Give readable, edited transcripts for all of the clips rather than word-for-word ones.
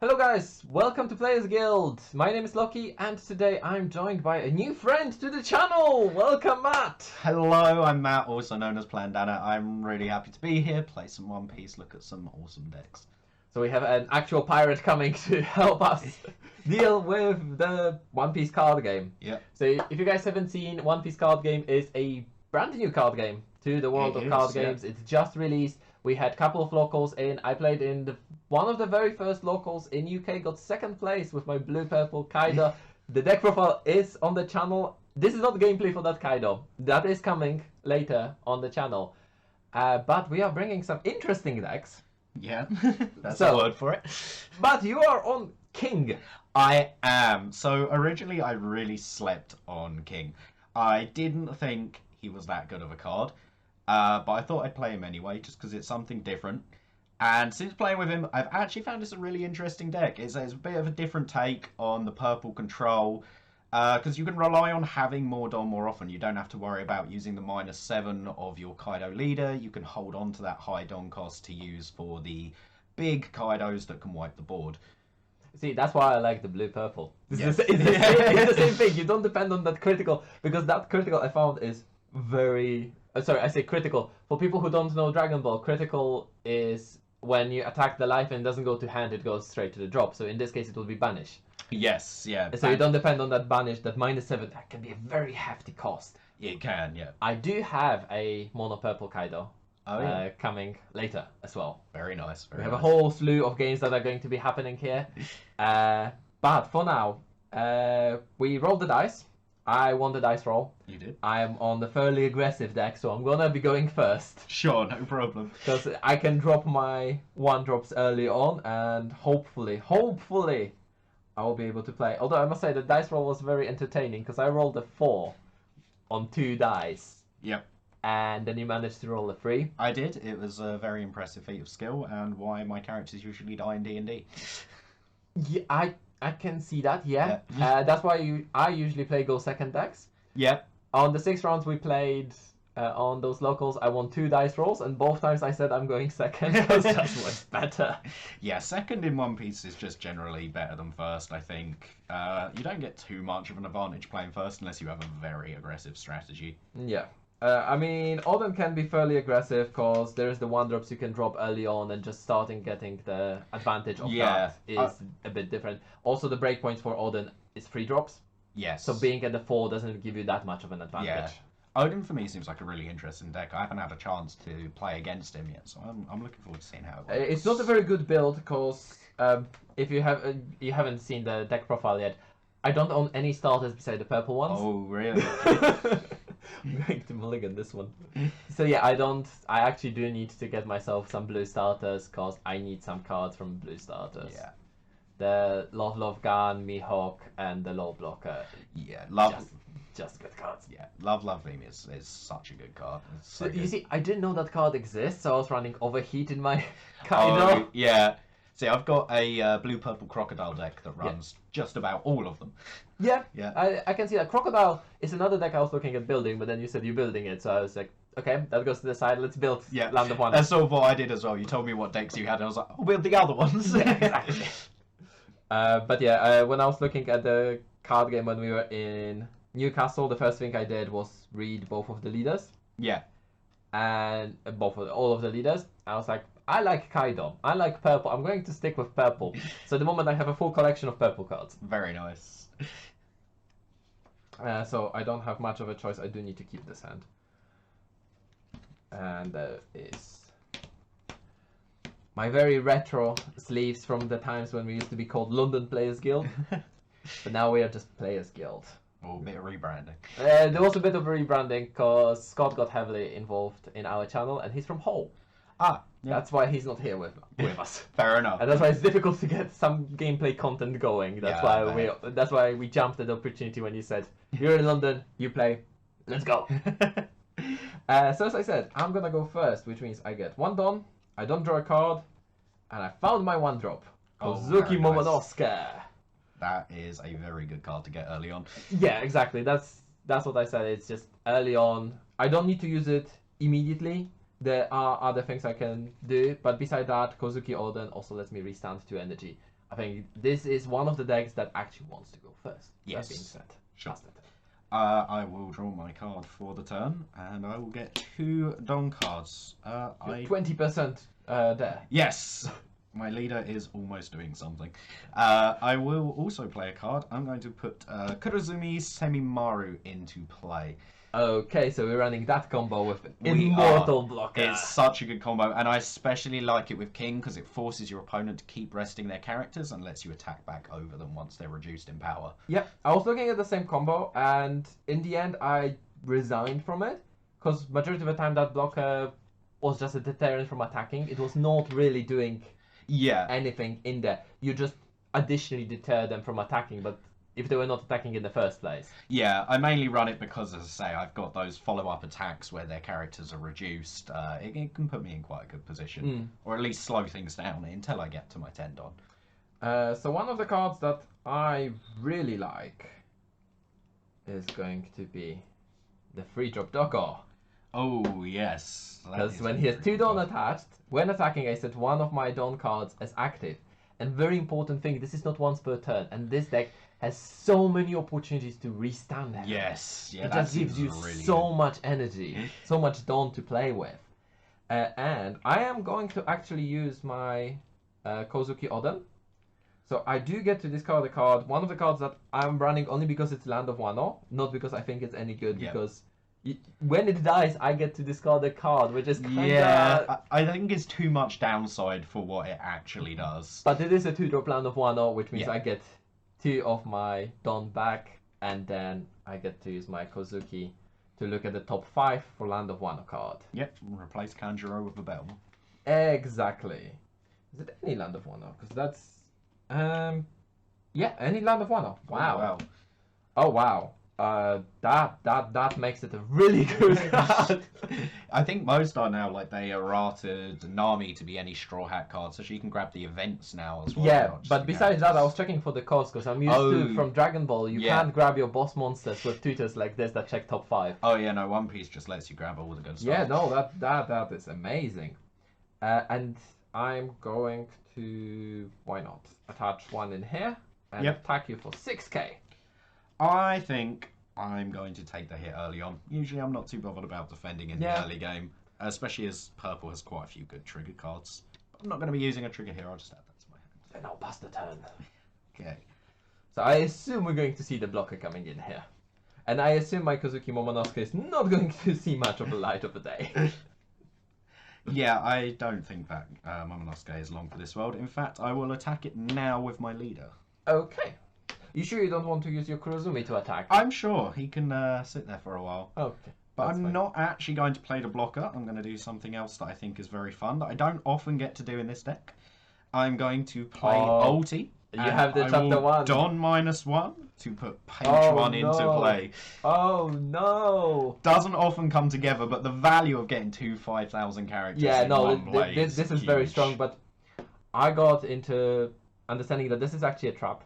Hello guys, welcome to Players Guild. My name is Loki and today I'm joined by a new friend to the channel. Welcome Matt. Hello, I'm Matt, also known as Plandana. I'm really happy to be here, play some One Piece, look at some awesome decks. So we have an actual pirate coming to help us deal with the One Piece card game. Yeah. So if you guys haven't seen, One Piece card game is a brand new card game to the world of card games. It's just released. We had a couple of locals in. I played in one of the very first locals in UK, got second place with my blue-purple Kaido. The deck profile is on the channel. This is not gameplay for that Kaido. That is coming later on the channel. But we are bringing some interesting decks. Yeah, that's a word for it. But you are on King. I am. So originally I really slept on King. I didn't think he was that good of a card. But I thought I'd play him anyway, just because it's something different. And since playing with him, I've actually found it's a really interesting deck. It's a bit of a different take on the purple control, because you can rely on having more Don more often. You don't have to worry about using the -7 of your Kaido leader. You can hold on to that high Don cost to use for the big Kaidos that can wipe the board. See, that's why I like the blue-purple. It's the same thing. You don't depend on that critical, because that critical I found is very... sorry, I say critical. For people who don't know Dragon Ball, critical is when you attack the life and it doesn't go to hand, it goes straight to the drop. So in this case, it will be banish. Yes, yeah. So you don't depend on that banish, that -7. That can be a very hefty cost. It can, yeah. I do have a mono-purple Kaido coming later as well. Very nice. We have a whole slew of games that are going to be happening here. But for now, we rolled the dice. I won the dice roll. You did? I am on the fairly aggressive deck, so I'm gonna be going first. Sure, no problem. Because I can drop my 1-drops early on, and hopefully, I will be able to play. Although I must say the dice roll was very entertaining, because I rolled a 4 on 2 dice. Yep. And then you managed to roll a 3. I did. It was a very impressive feat of skill, and why my characters usually die in D&D. Yeah, I can see that, yeah. That's why I usually play go second decks. Yep. On the 6 rounds we played on those locals, I won 2 dice rolls, and both times I said I'm going second, because that's what's better. Yeah, second in One Piece is just generally better than first, I think. You don't get too much of an advantage playing first unless you have a very aggressive strategy. Yeah. I mean, Oden can be fairly aggressive, because there is the 1-drops you can drop early on, and just starting getting the advantage of that is a bit different. Also, the breakpoints for Oden is 3 drops. Yes. So being at the 4 doesn't give you that much of an advantage. Yeah. Odin for me seems like a really interesting deck. I haven't had a chance to play against him yet, so I'm looking forward to seeing how it works. It's not a very good build, because if you haven't seen the deck profile yet, I don't own any starters beside the purple ones. Oh, really? I'm going to mulligan this one. So yeah, I actually do need to get myself some blue starters, because I need some cards from blue starters. Yeah. The Love Gun, Mihawk, and the Low Blocker. Yeah, just good cards. Yeah, Love Theme is such a good card. So you see, I didn't know that card exists, so I was running Overheat in my Kaido. Oh, yeah. See, I've got a blue-purple Crocodile deck that runs just about all of them. Yeah, yeah. I can see that. Crocodile is another deck I was looking at building, but then you said you're building it, so I was like, okay, that goes to the side, let's build Land of Wonder. That's sort of what I did as well. You told me what decks you had, and I was like, I'll build the other ones. Yeah, exactly. But yeah, when I was looking at the card game when we were in Newcastle, the first thing I did was read both of the leaders. Yeah. And all of the leaders. I was like, I like Kaido. I like purple. I'm going to stick with purple. So at the moment I have a full collection of purple cards. Very nice. So I don't have much of a choice. I do need to keep this hand. And there is my very retro sleeves from the times when we used to be called London Players Guild. But now we are just Players Guild. Oh, a bit of rebranding. There was a bit of rebranding, because Scott got heavily involved in our channel, and he's from Hull. Ah, yeah. That's why he's not here with us. Fair enough. And that's why it's difficult to get some gameplay content going. That's why we jumped at the opportunity when you said, you're in London, you play, let's go. So as I said, I'm gonna go first, which means I get 1 Don, I don't draw a card, and I found my 1-drop. Kozuki Momonosuke. That is a very good card to get early on. Yeah, exactly. That's what I said. It's just early on. I don't need to use it immediately. There are other things I can do, but beside that, Kozuki Oden also lets me restand 2 energy. I think this is one of the decks that actually wants to go first. Yes. That being said, Sure. that's it. I will draw my card for the turn, and I will get 2 Don cards. 20% there. Yes! My leader is almost doing something. I will also play a card. I'm going to put Kurozumi Semimaru into play. Okay, so we're running that combo with We Immortal Blocker. It's such a good combo, and I especially like it with King because it forces your opponent to keep resting their characters and lets you attack back over them once they're reduced in power. Yeah, I was looking at the same combo, and in the end I resigned from it because majority of the time that blocker was just a deterrent from attacking. It was not really doing anything in there. You just additionally deter them from attacking, but if they were not attacking in the first place. Yeah, I mainly run it because, as I say, I've got those follow-up attacks where their characters are reduced. It can put me in quite a good position, or at least slow things down until I get to my 10 Don. So one of the cards that I really like is going to be the 3-drop Doggo. Oh, yes. Because when he has 2 Don attached, when attacking I set one of my Don cards as active. And very important thing, this is not once per turn, and this deck has so many opportunities to restand him. Yes, yeah, it that just gives you really so good. much energy, so much Don to play with. And I am going to actually use my Kozuki Oden. So I do get to discard a card, one of the cards that I'm running only because it's Land of Wano, not because I think it's any good, because when it dies, I get to discard a card, which is kinda... Yeah, I think it's too much downside for what it actually does. But it is a 2-drop Land of Wano, which means I get 2 of my Don back, and then I get to use my Kozuki to look at the top 5 for Land of Wano card. Yep, replace Kanjuro with a bell. Exactly. Is it any Land of Wano? Because that's... yeah, any Land of Wano. Wow. Oh, wow. That makes it a really good card. I think most are now, like, they errated Nami to be any Straw Hat card, so she can grab the events now as well. Yeah, but besides that, I was checking for the cost, because I'm used to, from Dragon Ball, you can't grab your boss monsters with tutors like this that check top 5. Oh yeah, no, One Piece just lets you grab all the good stuff. Yeah, no, that is amazing. And I'm going to, why not, attach one in here and attack you for 6k. I think I'm going to take the hit early on. Usually I'm not too bothered about defending in the early game, especially as purple has quite a few good trigger cards. But I'm not going to be using a trigger here, I'll just add that to my hand. Then I'll pass the turn. Okay. So I assume we're going to see the blocker coming in here. And I assume my Kozuki Momonosuke is not going to see much of the light of the day. Yeah, I don't think that Momonosuke is long for this world. In fact, I will attack it now with my leader. Okay. You sure you don't want to use your Kurozumi to attack? I'm sure he can sit there for a while. Okay. But I'm not actually going to play the blocker. I'm going to do something else that I think is very fun that I don't often get to do in this deck. I'm going to play ulti. You have the chapter 1. Don -1 to put page 1 into play. Oh no! Doesn't often come together, but the value of getting 2 5,000 characters in one play this is very strong, but I got into understanding that this is actually a trap.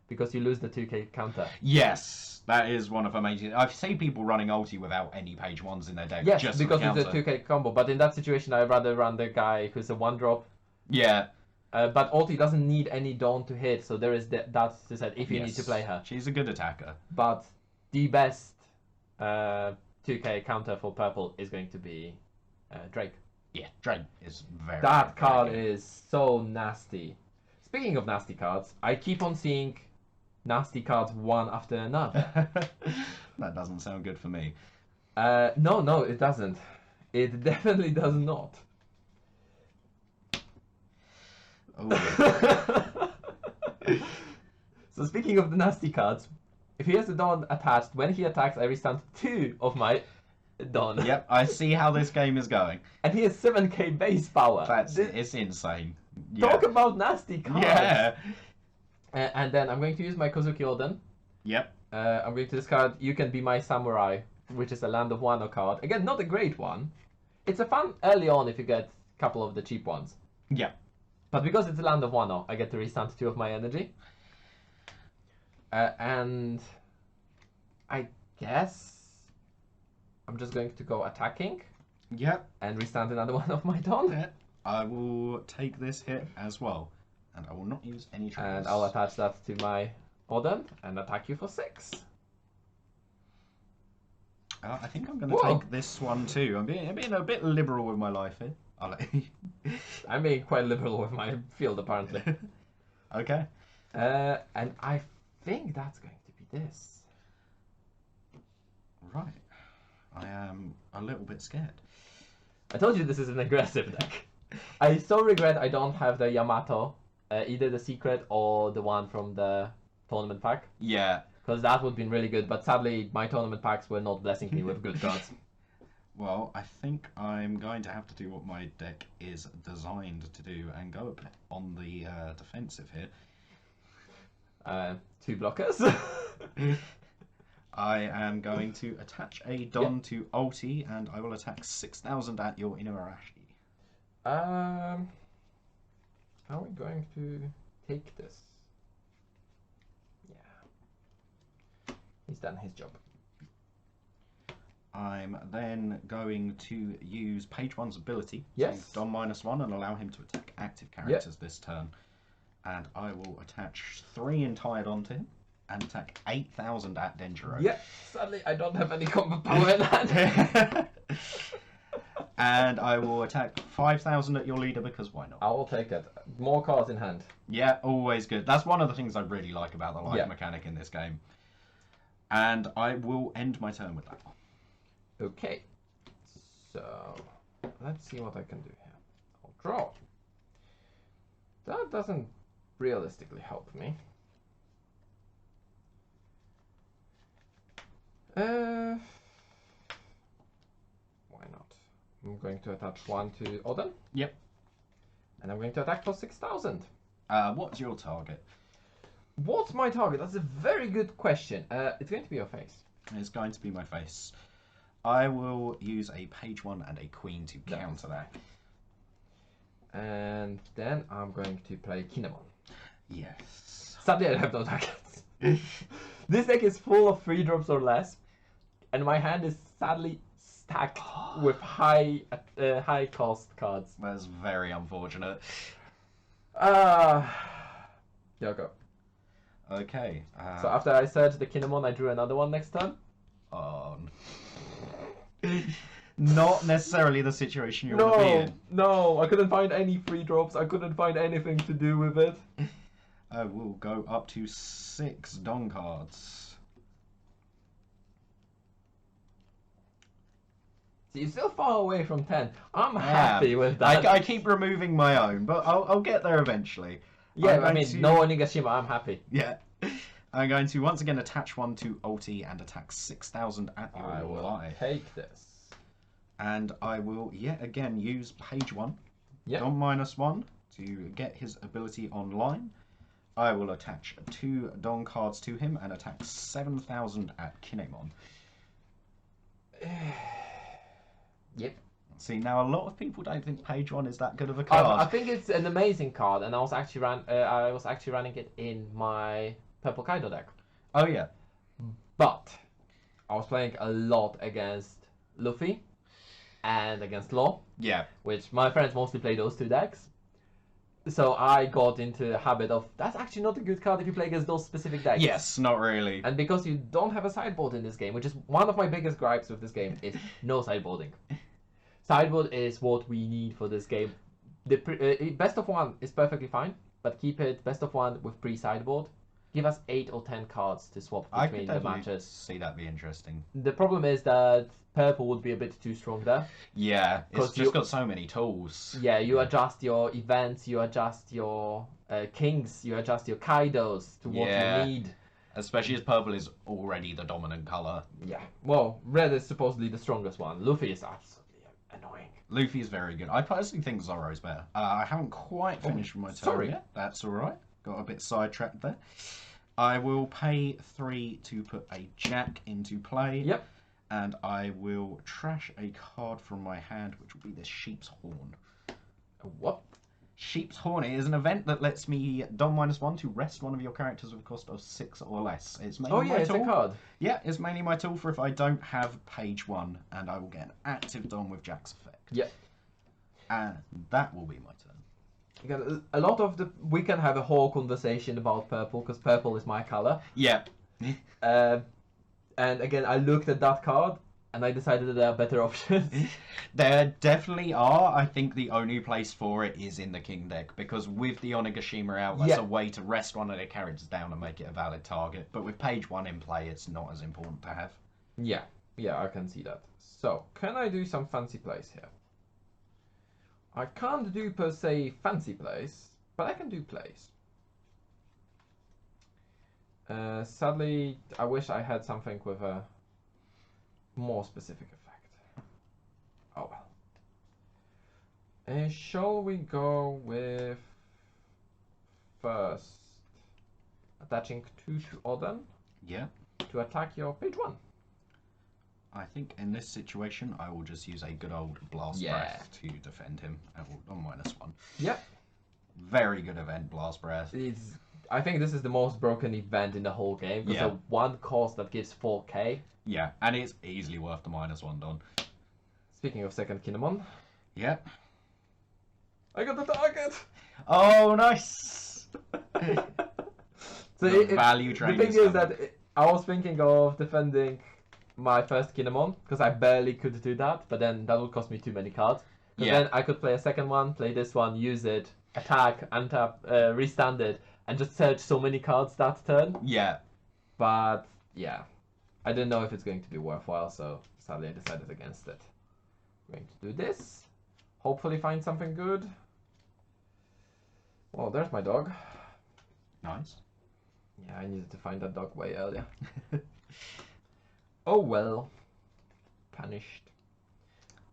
Because you lose the 2k counter. Yes, that is one of amazing. I've seen people running ulti without any page 1s in their deck. Yes, just because it's a 2k combo. But in that situation, I'd rather run the guy who's a 1-drop. Yeah. But ulti doesn't need any Dawn to hit, so there is that to say if you need to play her. She's a good attacker. But the best 2k counter for purple is going to be Drake. Yeah, Drake is very That very card good. is so nasty. Speaking of nasty cards, I keep on seeing nasty cards one after another. That doesn't sound good for me. No, it doesn't. It definitely does not. Oh. So speaking of the nasty cards, if he has a Dawn attached, when he attacks, I restand 2 of my Dawn. Yep, I see how this game is going. And he has 7k base power. It's insane. Talk about nasty cards. Yeah. And then I'm going to use my Kozuki Oden. Yep. I'm going to discard You Can Be My Samurai, which is a Land of Wano card. Again, not a great one. It's a fun early on if you get a couple of the cheap ones. Yep. But because it's a Land of Wano, I get to restand 2 of my energy. And I guess I'm just going to go attacking. Yep. And restand another one of my Dawn. Yep. I will take this hit as well. And I will not use any triggers. And I'll attach that to my Oden and attack you for 6. I think I'm going to take this one too. I'm being a bit liberal with my life here. I'm being quite liberal with my field, apparently. Okay. And I think that's going to be this. Right. I am a little bit scared. I told you this is an aggressive deck. I so regret I don't have the Yamato, either the secret or the one from the tournament pack. Yeah. Because that would have been really good, but sadly my tournament packs were not blessing me with good cards. Well, I think I'm going to have to do what my deck is designed to do and go a bit on the defensive here. 2 blockers. I am going to attach a Don to ulti, and I will attack 6,000 at your Inuarashi. How are we going to take this? Yeah. He's done his job. I'm then going to use page 1's ability. Yes. To Don -1 and allow him to attack active characters this turn. And I will attach 3 entire Don to him and attack 8,000 at Denjiro. Yep. Sadly, I don't have any combo power in that. And I will attack 5,000 at your leader because why not? I will take it. More cards in hand. Yeah, always good. That's one of the things I really like about the life mechanic in this game. And I will end my turn with that one. Okay. So, let's see what I can do here. I'll draw. That doesn't realistically help me. Why not? I'm going to attach 1 to Oden. Yep. And I'm going to attack for 6,000. What's your target? What's my target? That's a very good question. It's going to be your face. It's going to be my face. I will use a page 1 and a queen to counter that. And then I'm going to play Kinemon. Yes. Sadly, I have no targets. This deck is full of 3 drops or less, and my hand is sadly stacked with high cost cards. That's very unfortunate. Yeah, go. Okay. So after I searched the Kinemon, I drew another one next turn. Not necessarily the situation you want to be in. No, I couldn't find any 3 drops. I couldn't find anything to do with it. I will go up to 6 Don cards. So you're still far away from 10. I'm happy with that. I keep removing my own, but I'll get there eventually. Yeah, I mean, no Onigashima, I'm happy. Yeah. I'm going to once again attach 1 to ulti and attack 6,000 at your I will ally. take this. And I will yet again use page 1, Don -1, to get his ability online. I will attach 2 Don cards to him and attack 7,000 at Kinemon. Yep. See, now a lot of people don't think page 1 is that good of a card. I think it's an amazing card, and I was actually running it in my Purple Kaido deck. Oh yeah. But I was playing a lot against Luffy and against Law. Yeah. Which my friends mostly play those 2 decks. So I got into the habit of, that's actually not a good card if you play against those specific decks. Yes, not really. And because you don't have a sideboard in this game, which is one of my biggest gripes with this game, is no sideboarding. Sideboard is what we need for this game. The best of 1 is perfectly fine, but keep it best of 1 with pre-sideboard. Give us 8 or 10 cards to swap between the matches. See that be interesting. The problem is that purple would be a bit too strong there. Yeah, it's just got so many tools. Yeah, you adjust your events, you adjust your kings, you adjust your Kaidos to what you need. Especially as purple is already the dominant colour. Yeah, well, red is supposedly the strongest one. Luffy is absolutely annoying. Luffy is very good. I personally think Zoro's better. I haven't quite finished my turn yet. That's alright. Got a bit sidetracked there. I will pay 3 to put a jack into play. Yep. And I will trash a card from my hand, which will be the Sheep's Horn. What? Sheep's Horn is an event that lets me Don -1 to rest one of your characters with a cost of 6 or less. It's mainly my it's tool. a card. Yeah, it's mainly my tool for if I don't have page 1, and I will get an active Don with Jack's effect. Yep. And that will be my turn. again, a lot of we can have a whole conversation about purple because purple is my color. Yeah. And again, I looked at that card and I decided that there are better options. There definitely are. I think the only place for it is in the king deck, because with the Onigashima out, that's a way to rest one of their characters down and make it a valid target. But with page 1 in play, it's not as important to have. Yeah, I can see that. So, can I do some fancy plays here? I can't do per se fancy plays, but I can do plays. Sadly, I wish I had something with a more specific effect. Oh well. Shall we go with first attaching 2 to Oden? Yeah. To attack your page 1. I think in this situation, I will just use a good old Blast Breath to defend him on -1. Yep. Very good event, Blast Breath. I think this is the most broken event in the whole game, because the one cost that gives 4k. Yeah, and it's easily worth the -1 Don. Speaking of second Kinemon. Yep. I got the target! Oh, nice! So value drain. The thing is that I was thinking of defending my first Kinemon, because I barely could do that, but then that would cost me too many cards. Then I could play a second one, play this one, use it, attack, untap, restand it, and just search so many cards that turn. Yeah. But, yeah. I didn't know if it's going to be worthwhile, so sadly I decided against it. I'm going to do this. Hopefully find something good. Well, there's my dog. Nice. Yeah, I needed to find that dog way earlier. Oh well. Punished.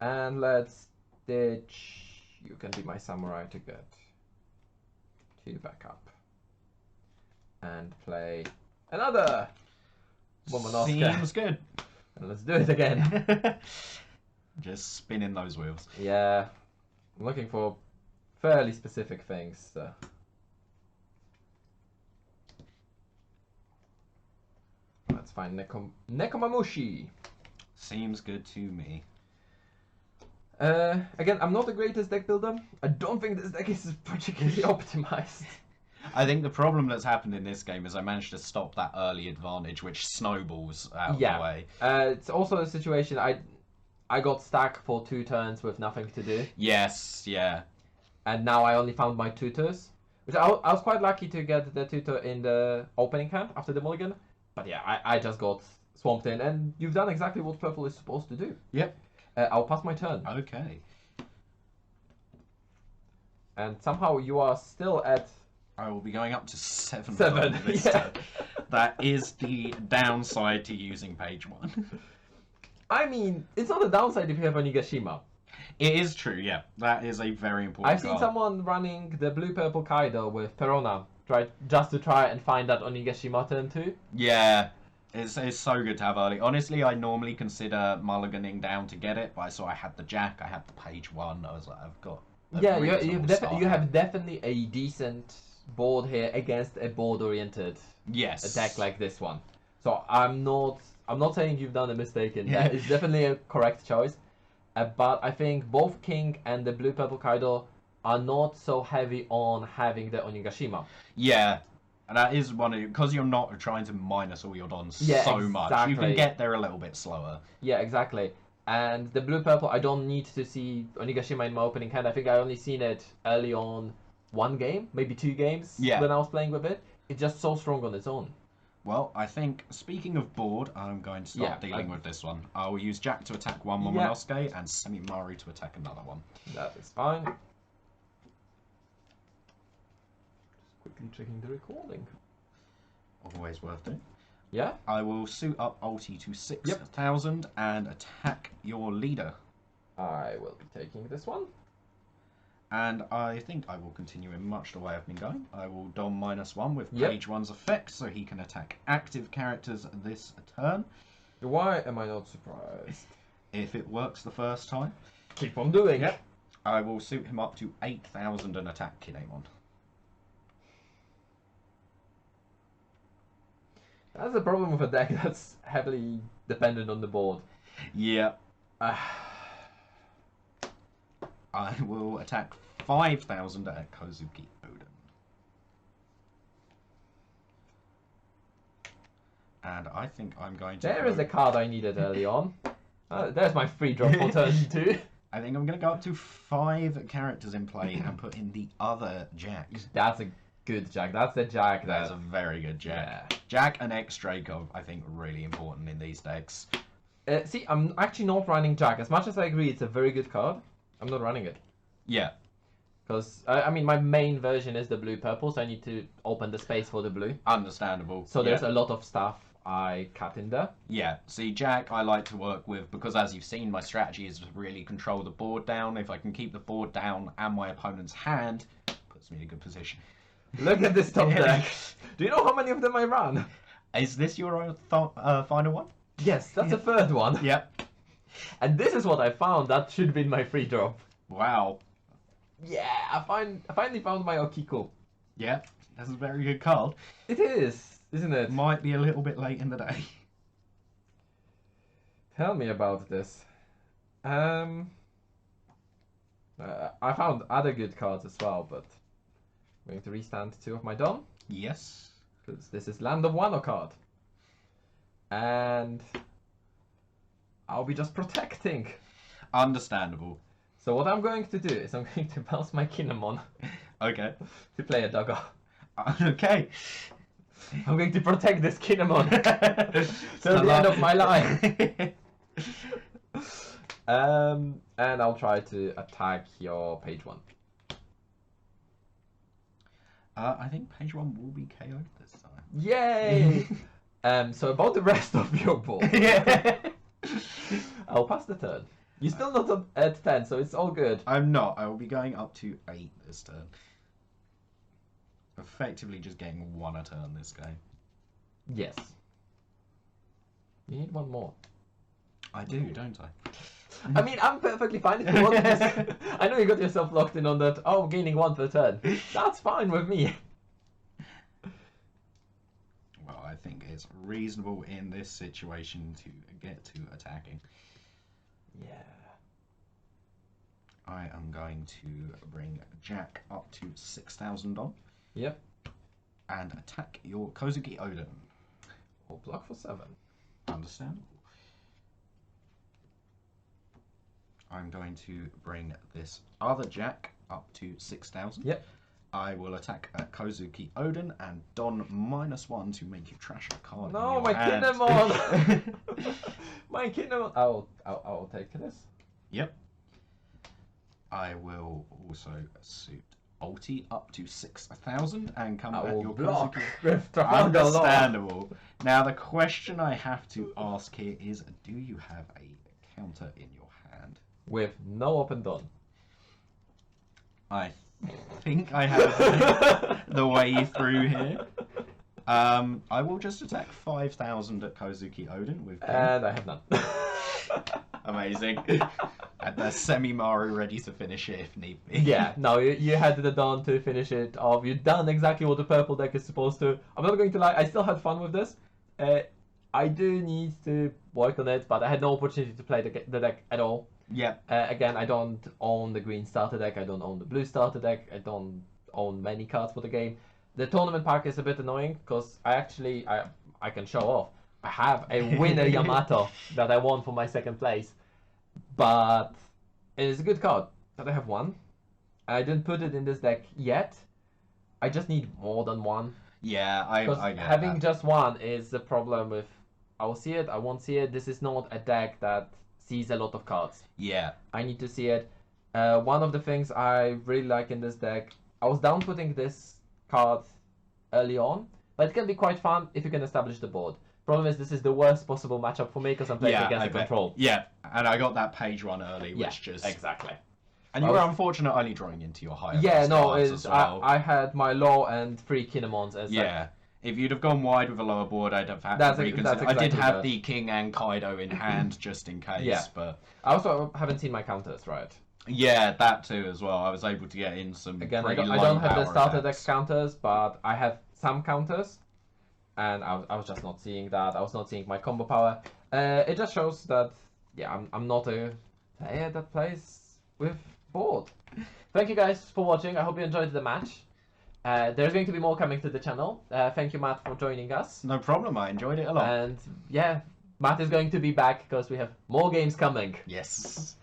And let's ditch. You can be my samurai to get 2 back up. And play another Momonosuke. Seems good. And let's do it again. Just spinning those wheels. Yeah. I'm looking for fairly specific things. So. Let's find Nekomamushi. Seems good to me. Again, I'm not the greatest deck builder. I don't think this deck is particularly optimized. I think the problem that's happened in this game is I managed to stop that early advantage, which snowballs out of the way. It's also a situation I got stuck for 2 turns with nothing to do. Yes, yeah. And now I only found my tutors. Which I was quite lucky to get the tutor in the opening hand after the mulligan. But yeah, I just got swamped in, and you've done exactly what purple is supposed to do. Yep. I'll pass my turn. Okay. And somehow you are still at... I will be going up to 7. 7, this turn. That is the downside to using page 1. I mean, it's not a downside if you have Onigashima. It is true, yeah. That is a very important I've seen someone running the blue-purple Kaido with Perona, just to try and find that Onigashima turn 2. Yeah. It's so good to have early. Honestly, I normally consider mulliganing down to get it, but I saw I had the Jack, I had the page 1. I was like, I've got... Yeah, you have definitely a decent board here against a board-oriented deck like this one. So I'm not saying you've done a mistake in that. It's definitely a correct choice. But I think both King and the blue-purple Kaido are not so heavy on having the Onigashima. Yeah. And that is one of because you're not trying to minus all your dons much. You can get there a little bit slower. Yeah, exactly. And the blue-purple, I don't need to see Onigashima in my opening hand. I think I only seen it early on 1 game, maybe 2 games when I was playing with it. It's just so strong on its own. Well, I think, speaking of board, I'm going to start dealing with this one. I will use Jack to attack 1 Momonosuke and Semimaru to attack another one. That is fine. Just quickly checking the recording. Always worth doing. Yeah? I will suit up ulti to 6,000 and attack your leader. I will be taking this one. And I think I will continue in much the way I've been going. I will don -1 with page 1's effect, so he can attack active characters this turn. Why am I not surprised? If it works the first time. Keep on doing it. I will suit him up to 8,000 and attack Kinemon. That's the problem with a deck that's heavily dependent on the board. Yeah. I will attack 5,000 at Kozuki Oden. And I think I'm going to. There is a card I needed early on. There's my free drop for turn 2. I think I'm going to go up to 5 characters in play and put in the other Jack. That's a good Jack. That's the Jack. That's a very good Jack. Yeah. Jack and X Draco, I think, are really important in these decks. See, I'm actually not running Jack. As much as I agree it's a very good card, I'm not running it. Yeah. Because, I mean, my main version is the blue-purple, so I need to open the space for the blue. Understandable. So there's a lot of stuff I cut in there. Yeah, see, Jack I like to work with because, as you've seen, my strategy is to really control the board down. If I can keep the board down and my opponent's hand, puts me in a good position. Look at this top deck. Do you know how many of them I run? Is this your final one? Yes, that's the third one. Yep. And this is what I found. That should be my free drop. Wow. Yeah, I finally found my Okiko. Yeah, that's a very good card. It is, isn't it? Might be a little bit late in the day. Tell me about this. I found other good cards as well, but I'm going to restand 2 of my Don. Yes. Because this is Land of Wano card. And I'll be just protecting. Understandable. So what I'm going to do is I'm going to bounce my Kinemon Okay. to play a dagger. Okay. I'm going to protect this Kinemon till the end of my life. And I'll try to attack your page 1. I think page 1 will be KO'd this time. Yay! So about the rest of your board. Yeah. I'll pass the turn. You're still not at 10, so it's all good. I'm not. I will be going up to 8 this turn. Effectively just getting 1 a turn this game. Yes. You need 1 more. I do, don't I? I mean, I'm perfectly fine if you want this. I know you got yourself locked in on that, oh, gaining 1 per turn. That's fine with me. Well, I think it's reasonable in this situation to get to attacking. Yeah. I am going to bring Jack up to 6,000 on. Yep. And attack your Kozuki Oden. Or block for 7. Understandable. I'm going to bring this other Jack up to 6,000. Yep. I will attack Kozuki Oden and don -1 to make you trash a card. No, in my your hand. Kinemon! My Kinemon! I'll take this. Yep. I will also suit Ulti up to 6,000 and come at your block Kozuki. with Trafalgar Law. Understandable. Now the question I have to ask here is, do you have a counter in your hand? With no open Don. I think I have the way through here. I will just attack 5,000 at Kozuki Oden with King. And I have none. Amazing. And the semi-Maru ready to finish it if need be. Yeah, no, you had the Dawn to finish it off. You've done exactly what the purple deck is supposed to. I'm not going to lie, I still had fun with this. I do need to work on it, but I had no opportunity to play the deck at all. Yeah. Again, I don't own the green starter deck, I don't own the blue starter deck, I don't own many cards for the game. The tournament pack is a bit annoying, because I can show off. I have a winner Yamato that I won for my 2nd place. But it is a good card that I have 1. I didn't put it in this deck yet. I just need more than 1. Yeah, I get having that. just 1 is the problem with I will see it, I won't see it. This is not a deck that sees a lot of cards. Yeah. I need to see it. One of the things I really like in this deck, I was down putting this card early on, but it can be quite fun if you can establish the board. Problem is, this is the worst possible matchup for me because I'm playing against the control. Yeah, and I got that page 1 early, which just... exactly. And you were unfortunate only drawing into your higher cards as well. I had my low and 3 Kinemons as if you'd have gone wide with a lower board, I'd have had to reconsider. I did have the King and Kaido in hand just in case, but... I also haven't seen my counters, right? Yeah, that too as well. I was able to get in some Again, I pretty don't have the starter attacks. deck counters, but I have some counters. And I was just not seeing that. I was not seeing my combo power. It just shows that, yeah, I'm not a player that plays with board. Thank you guys for watching. I hope you enjoyed the match. There's going to be more coming to the channel. Thank you, Matt, for joining us. No problem. I enjoyed it a lot. And yeah, Matt is going to be back because we have more games coming. Yes.